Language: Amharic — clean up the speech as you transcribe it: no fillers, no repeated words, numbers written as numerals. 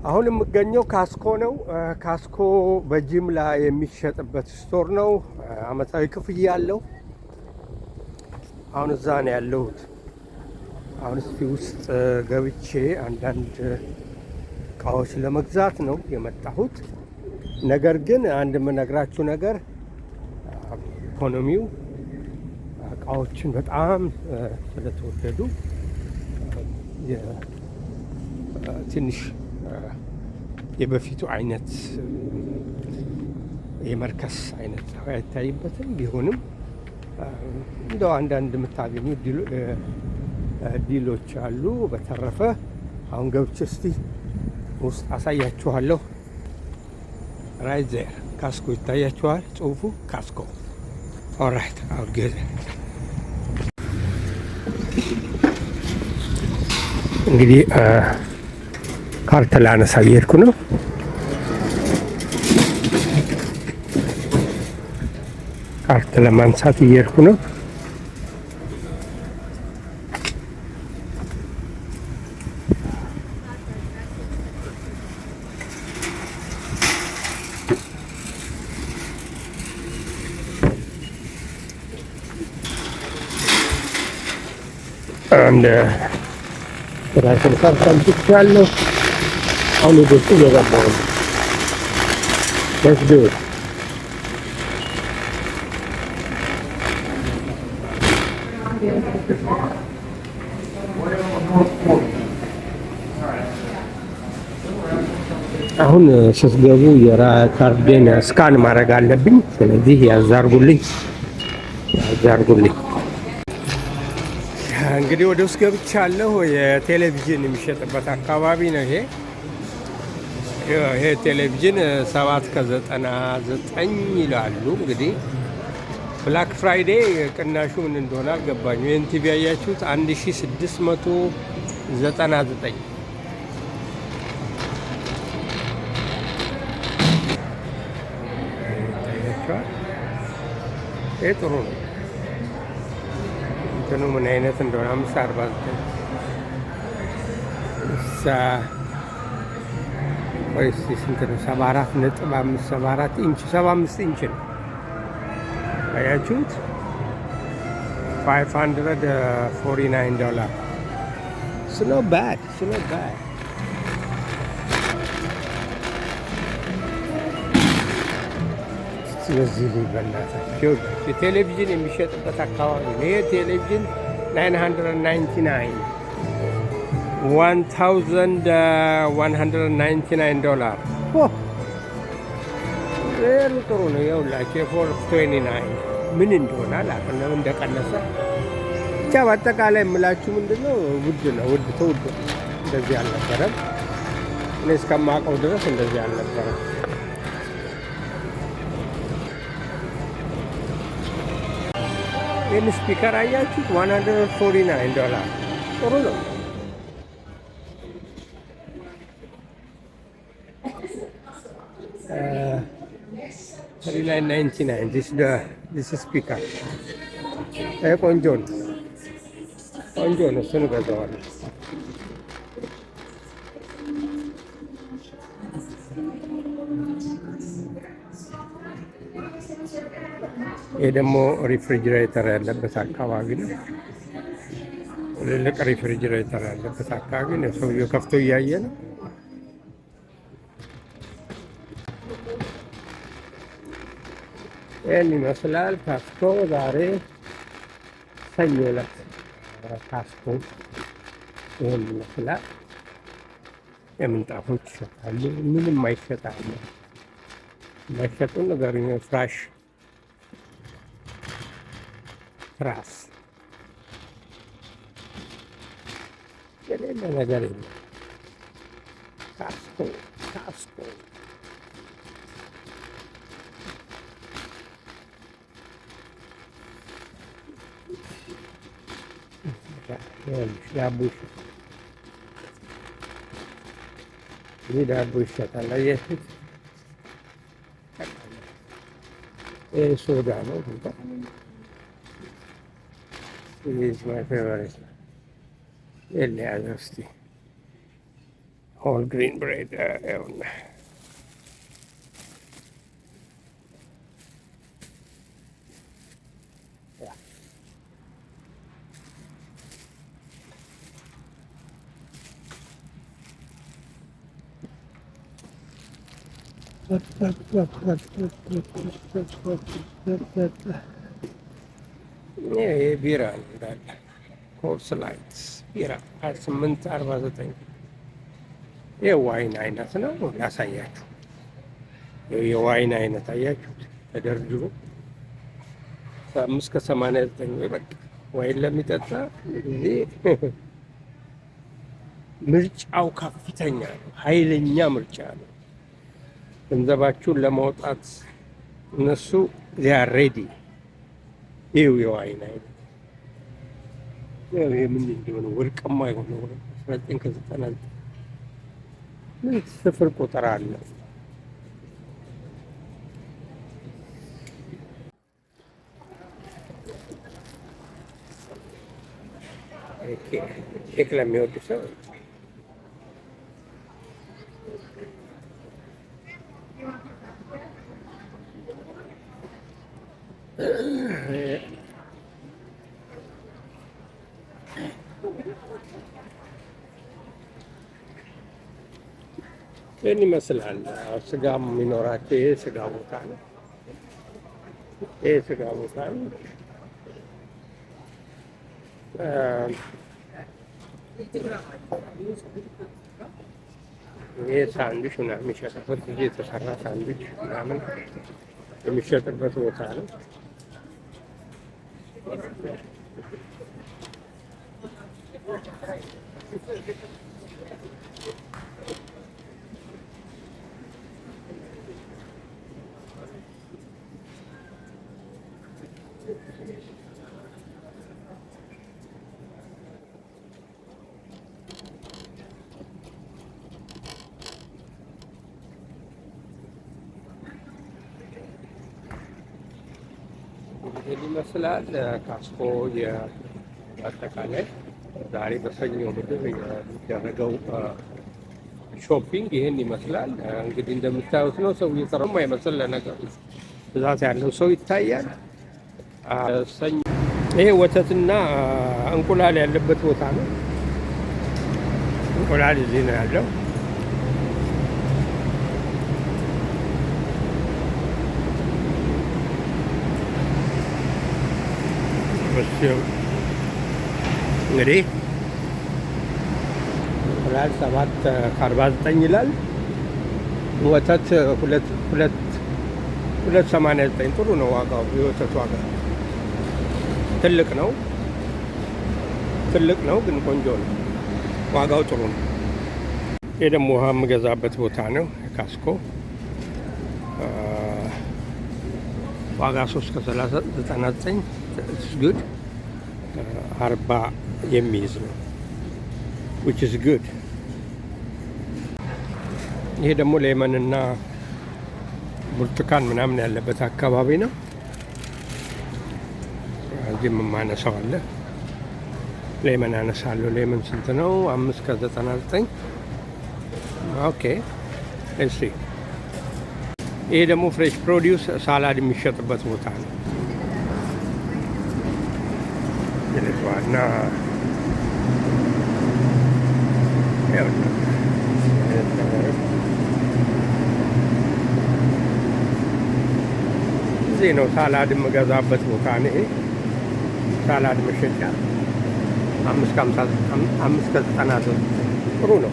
አሁን የምገኘው ካስኮ ነው። ካስኮ በጅምላ የሚሸጥበት ስቶር ነው። አመታዊ ክፍያ አለው። አሁን እዛ ነው ያለሁት። አሁን እስቲ ውስጥ ገብቼ አንዳንድ እቃዎች ለመግዛት ነው የመጣሁት። ነገር ግን አንድ የምነግራችሁ ነገር ኢኮኖሚው እቃዎችን በጣም ስለተወደዱ ትንሽ የበፊቱ አይነት የመርከስ አይነት አይታይበትም። ቢሆንም እንደው አንዳንድ የምታገኙ ዲሎች አሉ። በተረፈ አሁን ገብቼ እስቲ ውስጥ አሳያችኋለሁ። ራይት ዜር ካስኮ ይታያችኋል፣ ጽሁፉ ካስኮ። ኦራይት አውርጌዘ እንግዲህ ካርታ ላነሳ እየሄድኩ ነው። ካርታ ለማንሳት እየሄድኩ ነው። አንድ ራሴን ካርታልቻለሁ። አሁን ወደሱ እየገባሁ ነው። ለስዱ አሁን ስትገቡ የካርዴን ስካን ማድረግ አለብኝ። ስለዚህ ያዛርጉልኝ። እንግዲህ ወደ ውስጥ ገብቻለሁ። የቴሌቪዥን የሚሸጥበት አካባቢ ነው ይሄ። ቴሌቪዥን 7.99 ይላሉ። እንግዲህ ብላክ ፍራይዴ ቅናሹ ምን እንደሆነ አልገባኝም። ይህን ቲቪ ያያችሁት 1699። ይሄ ጥሩ ነው። እንትኑ ምን አይነት እንደሆነ 549 ወይስ ስንት ነው? 74.574 ኢንች 75 ኢንች ነው። አያችሁት? $549. It's not bad. ስለዚህ ሊበላታቸው የቴሌቪዥን የሚሸጥበት አካባቢ ነው። ይሄ ቴሌቪዥን $999 $1,199 ጥሩ ነው። ይኸውላችሁ $429 ምን እንደሆነ አላውቅም፣ ለምን እንደቀነሰ ብቻ። በአጠቃላይ የምላችሁ ምንድነው ውድ ነው። ተውድ እንደዚህ አልነበረም። እኔ እስከማውቀው ድረስ እንደዚህ አልነበረም። ይህን ስፒከር አያችሁት? $149 ጥሩ ነው። $399 ዲስ ስፒከር ቆንጆ ነው። እሱን እገዛዋለሁ። ይህ ደግሞ ሪፍሪጅሬተር ያለበት አካባቢ ነው። ትልልቅ ሪፍሪጅሬተር ያለበት አካባቢ ነው። ሰውየው ከፍቶ እያየ ነው። ይህን ይመስላል ካስኮ ዛሬ ሰኞ ዕለት ካስኮ ይህን ይመስላል። የምንጣፎች ይሸጣሉ። ምንም አይሸጣሉ። የማይሸጡ ነገር ፍራሽ ትራስ የሌለ ነገር የለም። ካስኮ ዳቦ ይህ ዳቦ ይሸጣል። አያችሁት? ይህ ሶዳ ነው። ይህ ማይ ፌቨሪት ነው። የለ ያዘ እስኪ ሆል ግሪን ብሬድ ይኸውና። ይሄ ቢራ ነው እንዳለ ኮርስ ላይትስ ቢራ 2849 የዋይን አይነት ነው። ላሳያችሁ። የዋይን አይነት አያችሁት ተደርድሮ 5 ከ89 በቃ ዋይን ለሚጠጣ ጊዜ ምርጫው ከፍተኛ ነው። ኃይለኛ ምርጫ ነው። ገንዘባችሁን ለማውጣት እነሱ ዚያር ሬዲ። ይኸው የዋይን አይነት ይሄ ምን እንደሆነ ወርቅማ የሆነ 1999 ምን ስፍር ቁጥር አለ። ኬክ ለሚወዱ ሰው ይህን ይመስላል። ስጋም የሚኖራቸው ይሄ ስጋ ቦታ ነው። ይሄ ስጋ ቦታ ነው። ይሄ ሳንዱች ምናምን የሚሸጥበት ጊዜ የተሰራ ሳንዱች ምናምን የሚሸጥበት ቦታ ነው። ይህን ይመስላል ካስኮ አጠቃላይ ዛሬ በሰኞ ምድር የሚደረገው ሾፒንግ ይህን ይመስላል። እንግዲህ እንደምታዩት ነው። ሰው እየጠረማ አይመስል ለነገሩ ብዛት ያለው ሰው ይታያል። ይሄ ወተትና እንቁላል ያለበት ቦታ ነው። እንቁላል እዚህ ነው ያለው። እንግዲህ እንቁላል 7.49 ይላል። ወተት 2.89 ጥሩ ነው ዋጋው። የወተት ዋጋ ትልቅ ነው ግን ቆንጆ ነው። ዋጋው ጥሩ ነው። ይሄ ደግሞ ውሃ የምገዛበት ቦታ ነው። ካስኮ ዋጋ 3.99 ጉድ 40 የሚይዝ ነው which is good። ይሄ ደግሞ ሌመንና ብርቱካን ምናምን ያለበት አካባቢ ነው። እዚህም የማነሳው አለ። ሌመን አነሳለሁ። ሌመን ስንት ነው? 5.99 ኦኬ። እሺ ይሄ ደግሞ ፍሬሽ ፕሮዲውስ ሳላድ የሚሸጥበት ቦታ ነው። ዋና እዚህ ነው ሳላድ የምገዛበት ቦታ ነው። ሳላድ መሸጫ 5.99 ጥሩ ነው።